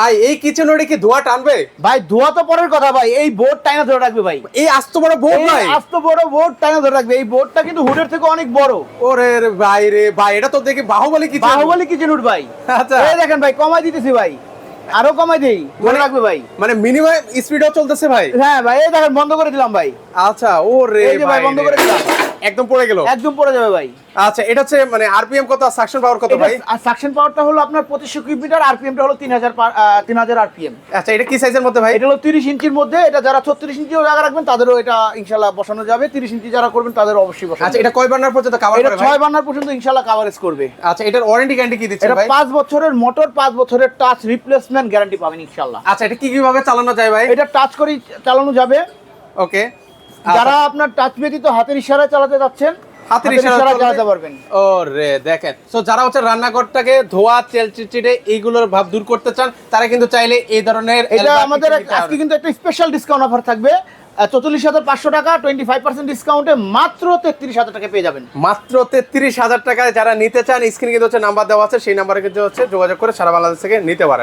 ভাই এই কিচেন ওরে কি ধোয়া টানবে? ভাই ধোয়া তো পরের কথা ভাই, এই বোর্ড টাইনা ধরে রাখবে ভাই। এই আস্ত বড় বোর্ড ভাই, আস্ত বড় বোর্ড টাইনা ধরে রাখবে। এই বোর্ডটা কিন্তু হুডের থেকে অনেক বড়। ওরে ভাই রে ভাই, এটা তো দেখি Baahubali kitchen. Baahubali kitchen hood ভাই। আচ্ছা এই দেখেন ভাই, কমাই দিতেছি ভাই, আরো কমাই দেই, মনে রাখবে ভাই। মানে মিনিমাম স্পিডও চলতেছে ভাই। হ্যাঁ ভাই, এই দেখেন বন্ধ করে দিলাম ভাই। আচ্ছা ওরে এই যে ভাই বন্ধ করে দিলাম, একদম পড়ে গেল। একদম পড়ে যাবে ভাই। আচ্ছা এটা হচ্ছে মানে আরপিএম কত আর সাকশন পাওয়ার কত ভাই? আর সাকশন পাওয়ারটা হলো আপনার 2500 কিউবিক মিটার, আরপিএমটা হলো 3000 আরপিএম। আচ্ছা এটা কি সাইজের মধ্যে ভাই? এটা হলো 30 ইঞ্চির মধ্যে। এটা যারা 36 ইঞ্চিও জায়গা রাখবেন তাদেরও এটা ইনশাআল্লাহ বসানো যাবে। 30 ইঞ্চি যারা করবেন তাদের অবশ্যই বসানো। আচ্ছা এটা কয় বার্নার পর্যন্ত কভার এটা করে ভাই? 6 বার্নার পর্যন্ত ইনশাআল্লাহ কভারেজ করবে। আচ্ছা এটার ওয়ারেন্টি গ্যারান্টি কি দিচ্ছেন এটা ভাই? 5 বছরের মোটর, 5 বছরের টাচ রিপ্লেসমেন্ট গ্যারান্টি পাবেন ইনশাআল্লাহ। আচ্ছা এটা কি কিভাবে চালানো যায় ভাই? এটা টাচ করেই চালানো যাবে। ওকে, যারা আপনার টাচ ব্যতীত হাতের ইশারায় চালাতে যাচ্ছেন, হাতের ইশারায় চালাতে পারবেন। ওরে দেখেন, সো যারা হচ্ছে রান্নাঘরটাকে ধোয়া তেল চিটচিটে এইগুলোর ভাব দূর করতে চান, তারা কিন্তু চাইলে এই ধরনের এটা আমাদের আজকে কিন্তু একটা স্পেশাল ডিসকাউন্ট অফার থাকবে। 44,500 টাকা 25% ডিসকাউন্টে মাত্র 33,000 টাকা পেয়ে যাবেন। মাত্র 33,000 টাকায় যারা নিতে চান, স্ক্রিনে কিন্তু হচ্ছে নাম্বার দেওয়া আছে, সেই নাম্বারে কিন্তু হচ্ছে যোগাযোগ করে সারা বাংলাদেশ থেকে নিতে পারেন।